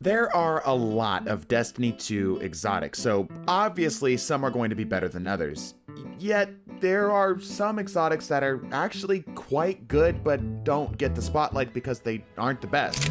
There are a lot of Destiny 2 exotics, so obviously some are going to be better than others. Yet, there are some exotics that are actually quite good but don't get the spotlight because they aren't the best.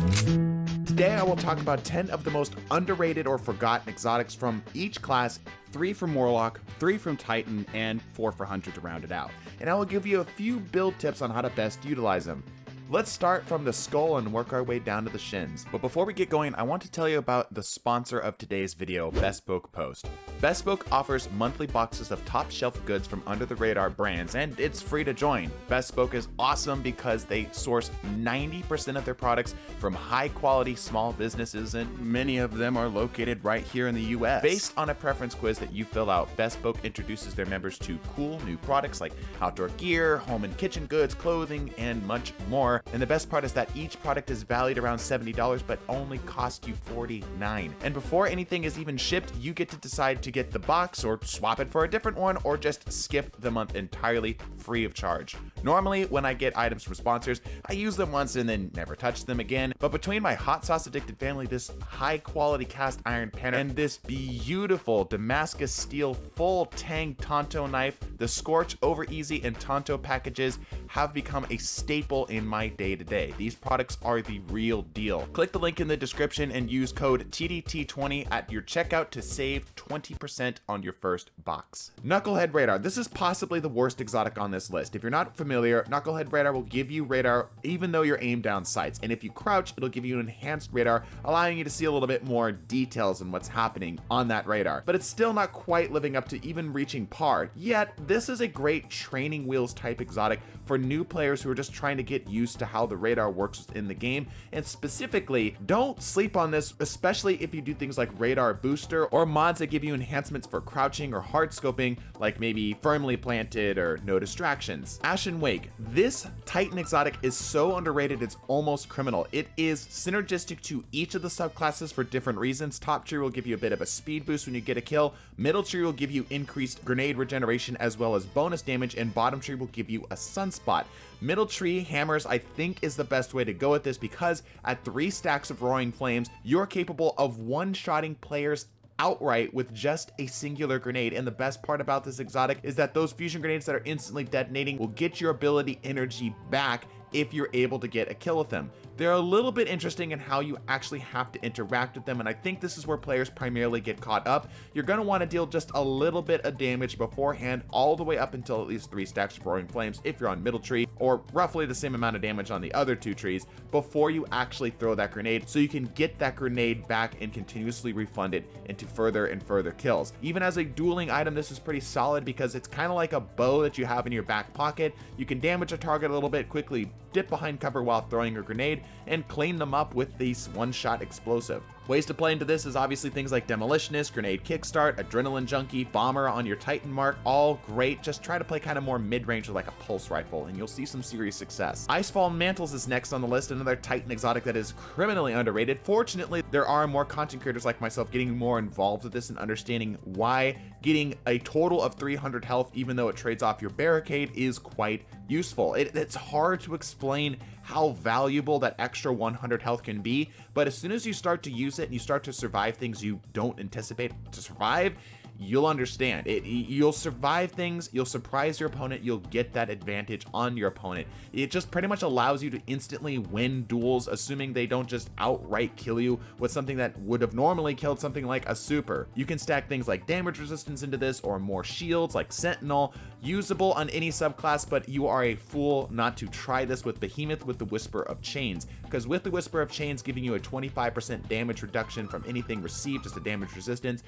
Today I will talk about 10 of the most underrated or forgotten exotics from each class, 3 from Warlock, 3 from Titan, and 4 for Hunter to round it out. And I will give you a few build tips on how to best utilize them. Let's start from the skull and work our way down to the shins. But before we get going, I want to tell you about the sponsor of today's video, Bespoke Post. Bespoke offers monthly boxes of top shelf goods from under the radar brands, and it's free to join. Bespoke is awesome because they source 90% of their products from high quality small businesses, and many of them are located right here in the US. Based on a preference quiz that you fill out, Bespoke introduces their members to cool new products like outdoor gear, home and kitchen goods, clothing, and much more. And the best part is that each product is valued around $70 but only cost you $49. And before anything is even shipped, you get to decide to get the box or swap it for a different one or just skip the month entirely free of charge. Normally, when I get items from sponsors, I use them once and then never touch them again. But between my hot sauce addicted family, this high quality cast iron pan, and this beautiful Damascus steel full tang Tonto knife, the Scorch Over Easy and Tonto packages have become a staple in my day-to-day. These products are the real deal. Click the link in the description and use code TDT20 at your checkout to save 20% on your first box. Knucklehead Radar. This is possibly the worst exotic on this list. If you're not familiar, Knucklehead Radar will give you radar even though you're aimed down sights, and if you crouch, it'll give you an enhanced radar, allowing you to see a little bit more details in what's happening on that radar. But it's still not quite living up to even reaching par, yet this is a great training wheels type exotic for new players who are just trying to get used to how the radar works in the game. And specifically, don't sleep on this, especially if you do things like radar booster or mods that give you enhancements for crouching or hard scoping, like maybe firmly planted or no distractions. Ashen Wake. This Titan exotic is so underrated it's almost criminal. It is synergistic to each of the subclasses for different reasons. Top tier will give you a bit of a speed boost when you get a kill, middle tier will give you increased grenade regeneration as well as bonus damage, and bottom tier will give you a sunspot. Middle tree hammers, I think, is the best way to go with this because at 3 stacks of roaring flames, you're capable of one-shotting players outright with just a singular grenade. And the best part about this exotic is that those fusion grenades that are instantly detonating will get your ability energy back if you're able to get a kill with them. They're a little bit interesting in how you actually have to interact with them, and I think this is where players primarily get caught up. You're going to want to deal just a little bit of damage beforehand, all the way up until at least 3 stacks of roaring flames if you're on middle tree, or roughly the same amount of damage on the other 2 trees before you actually throw that grenade, so you can get that grenade back and continuously refund it into further and further kills. Even as a dueling item, this is pretty solid because it's kind of like a bow that you have in your back pocket. You can damage a target a little bit, quickly dip behind cover while throwing your grenade, and clean them up with these one-shot explosive. Ways to play into this is obviously things like Demolitionist, Grenade Kickstart, Adrenaline Junkie, Bomber on your Titan mark, all great. Just try to play kind of more mid-range with like a pulse rifle and you'll see some serious success. Icefall Mantles is next on the list, another Titan exotic that is criminally underrated. Fortunately, there are more content creators like myself getting more involved with this and understanding why getting a total of 300 health, even though it trades off your barricade, is quite useful. It's hard to explain how valuable that extra 100 health can be, but as soon as you start to use it and you start to survive things you don't anticipate to survive, you'll understand it. You'll survive things, you'll surprise your opponent, you'll get that advantage on your opponent. It just pretty much allows you to instantly win duels, assuming they don't just outright kill you with something that would have normally killed something like a super. You can stack things like damage resistance into this or more shields like Sentinel, usable on any subclass, but you are a fool not to try this with Behemoth with the Whisper of Chains, because with the Whisper of Chains giving you a 25% damage reduction from anything received, just a damage resistance,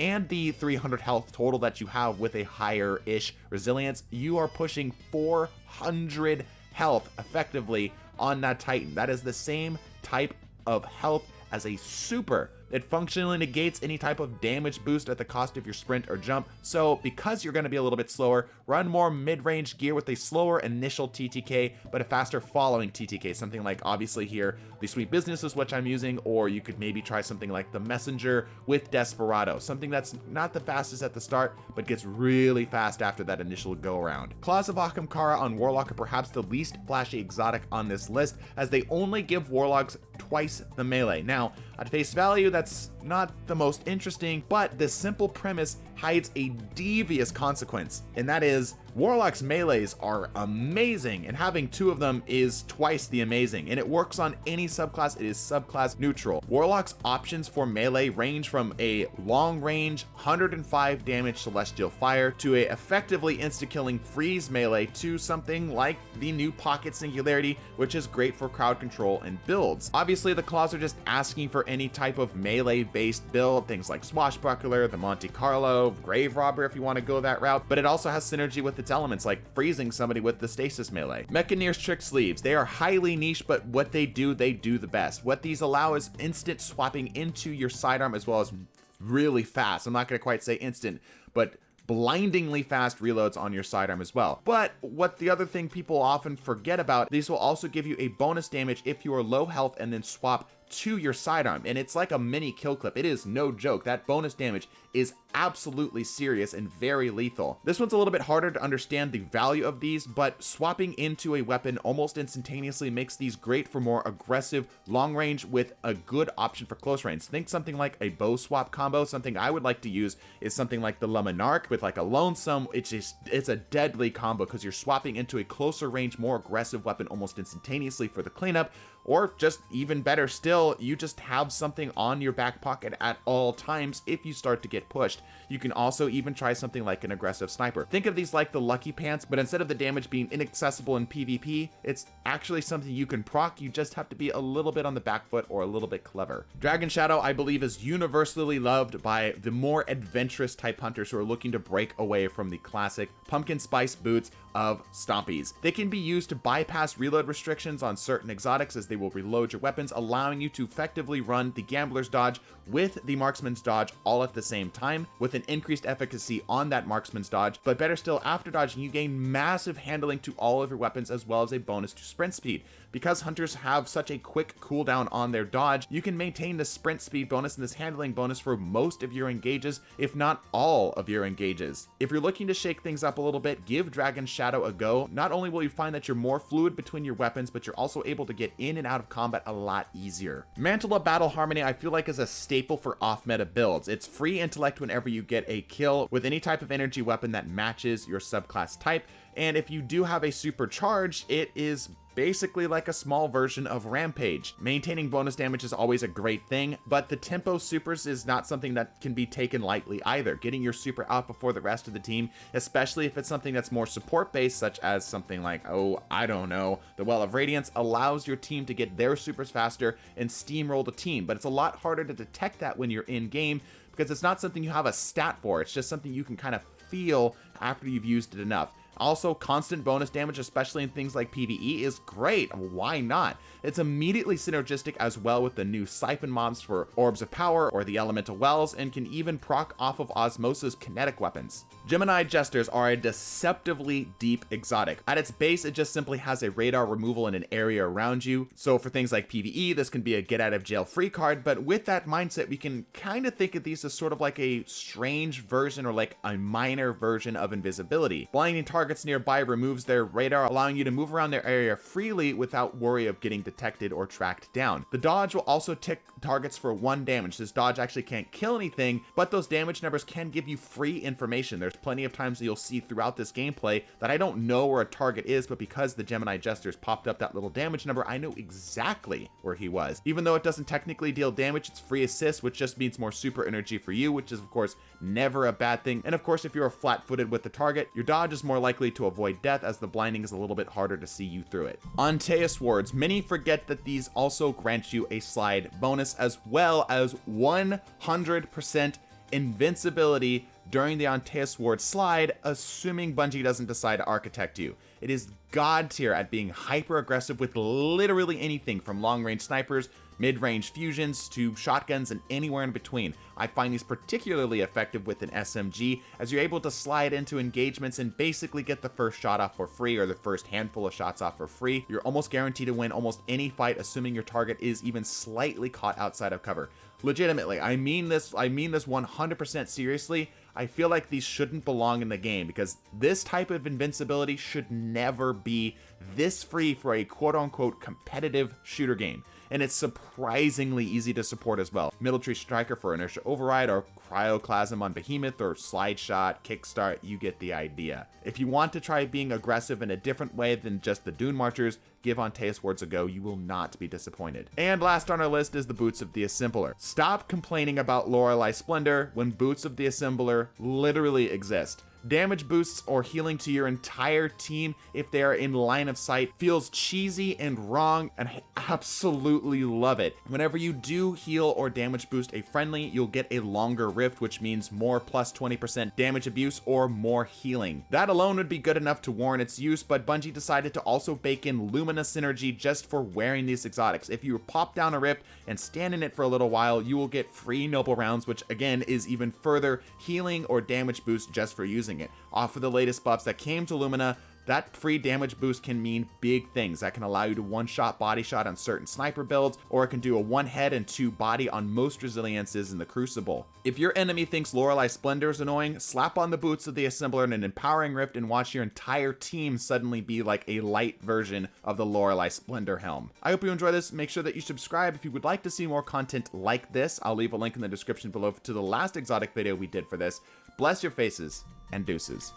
and the 300 health total that you have with a higher-ish resilience, you are pushing 400 health effectively on that Titan. That is the same type of health as a super It functionally negates any type of damage boost at the cost of your sprint or jump, so because you're going to be a little bit slower, run more mid-range gear with a slower initial TTK, but a faster following TTK, something like obviously here, the Sweet Business is what I'm using, or you could maybe try something like the Messenger with Desperado, something that's not the fastest at the start, but gets really fast after that initial go around. Claws of Ahamkara on Warlock are perhaps the least flashy exotic on this list, as they only give Warlocks twice the melee. Now, at face value, that's not the most interesting, but this simple premise hides a devious consequence, and that is Warlock's melees are amazing, and having 2 of them is twice the amazing, and it works on any subclass. It is subclass neutral. Warlock's options for melee range from a long range 105 damage Celestial Fire to a effectively insta-killing freeze melee to something like the new Pocket Singularity, which is great for crowd control and builds. Obviously, the claws are just asking for any type of melee-based build, things like Swashbuckler, the Monte Carlo, Grave Robber if you want to go that route, but it also has synergy with its elements like freezing somebody with the Stasis melee. Mechaneer's Trick Sleeves, they are highly niche, but what they do the best. What these allow is instant swapping into your sidearm as well as really fast. I'm not going to quite say instant, but blindingly fast reloads on your sidearm as well. But what the other thing people often forget about, these will also give you a bonus damage if you are low health and then swap to your sidearm, and it's like a mini kill clip. It is no joke. That bonus damage is absolutely serious and very lethal. This one's a little bit harder to understand the value of these, but swapping into a weapon almost instantaneously makes these great for more aggressive long range with a good option for close range. Think something like a bow swap combo. Something I would like to use is something like the Lemonarch with like a lonesome. It's a deadly combo because you're swapping into a closer range, more aggressive weapon almost instantaneously for the cleanup, or just even better still, you just have something on your back pocket at all times if you start to get pushed. You can also even try something like an aggressive sniper. Think of these like the Lucky Pants, but instead of the damage being inaccessible in PvP, it's actually something you can proc. You just have to be a little bit on the back foot or a little bit clever. Dragon Shadow, I believe, is universally loved by the more adventurous type hunters who are looking to break away from the classic pumpkin spice boots of Stompies. They can be used to bypass reload restrictions on certain exotics as they will reload your weapons, allowing you to effectively run the Gambler's Dodge with the Marksman's Dodge all at the same time, with an increased efficacy on that Marksman's Dodge, but better still, after dodging you gain massive handling to all of your weapons as well as a bonus to sprint speed. Because hunters have such a quick cooldown on their dodge, you can maintain the sprint speed bonus and this handling bonus for most of your engages, if not all of your engages. If you're looking to shake things up a little bit, give Dragon Shadow a go. Not only will you find that you're more fluid between your weapons, but you're also able to get in and out of combat a lot easier. Mantle of Battle Harmony, I feel like, is a staple for off-meta builds. It's free intellect whenever you get a kill with any type of energy weapon that matches your subclass type, and if you do have a supercharge, it is basically like a small version of Rampage. Maintaining bonus damage is always a great thing, but the tempo supers is not something that can be taken lightly either. Getting your super out before the rest of the team, especially if it's something that's more support based, such as something like, oh, I don't know, the Well of Radiance, allows your team to get their supers faster and steamroll the team, but it's a lot harder to detect that when you're in game because it's not something you have a stat for. It's just something you can kind of feel after you've used it enough. Also, constant bonus damage, especially in things like PvE, is great. Why not? It's immediately synergistic as well with the new Siphon mobs for Orbs of Power or the Elemental Wells, and can even proc off of Osmosis kinetic weapons. Gemini Jesters are a deceptively deep exotic. At its base, it just simply has a radar removal in an area around you. So for things like PvE, this can be a get out of jail free card, but with that mindset, we can kind of think of these as sort of like a strange version or like a minor version of invisibility. Blinding targets nearby removes their radar, allowing you to move around their area freely without worry of getting detected or tracked down. The dodge will also tick targets for 1 damage. This dodge actually can't kill anything, but those damage numbers can give you free information. There's plenty of times that you'll see throughout this gameplay that I don't know where a target is, but because the Gemini Jesters popped up that little damage number, I know exactly where he was. Even though it doesn't technically deal damage, it's free assist, which just means more super energy for you, which is of course never a bad thing. And of course, if you're flat-footed with the target, your dodge is more likely to avoid death, as the blinding is a little bit harder to see you through it. On Teus Wards, many forget that these also grant you a slide bonus as well as 100% invincibility during the Antaeus Ward slide, assuming Bungie doesn't decide to architect you. It is god tier at being hyper aggressive with literally anything from long range snipers mid-range fusions to shotguns and anywhere in between. I find these particularly effective with an SMG, as you're able to slide into engagements and basically get the first shot off for free, or the first handful of shots off for free. You're almost guaranteed to win almost any fight, assuming your target is even slightly caught outside of cover. Legitimately, I mean this 100% seriously. I feel like these shouldn't belong in the game, because this type of invincibility should never be this free for a quote-unquote competitive shooter game. And it's surprisingly easy to support as well. Military Striker for Inertia Override, or Cryoclasm on Behemoth, or Slide Shot, Kickstart, you get the idea. If you want to try being aggressive in a different way than just the Dune Marchers, give Antaeus Wards a go, you will not be disappointed. And last on our list is the Boots of the Assembler. Stop complaining about Lorelei Splendor when Boots of the Assembler literally exist. Damage boosts or healing to your entire team if they are in line of sight feels cheesy and wrong, and I absolutely love it. Whenever you do heal or damage boost a friendly, you'll get a longer rift, which means more plus 20% damage abuse or more healing. That alone would be good enough to warrant its use, but Bungie decided to also bake in Lumina synergy just for wearing these exotics. If you pop down a rift and stand in it for a little while, you will get free noble rounds, which again is even further healing or damage boost just for using it. Off of the latest buffs that came to Lumina, that free damage boost can mean big things. That can allow you to one-shot body shot on certain sniper builds, or it can do a one head and two body on most resiliences in the Crucible. If your enemy thinks Lorelei Splendor is annoying, slap on the Boots of the Assembler and an Empowering Rift and watch your entire team suddenly be like a light version of the Lorelei Splendor helm. I hope you enjoy this. Make sure that you subscribe if you would like to see more content like this. I'll leave a link in the description below to the last exotic video we did for this. Bless your faces, and deuces.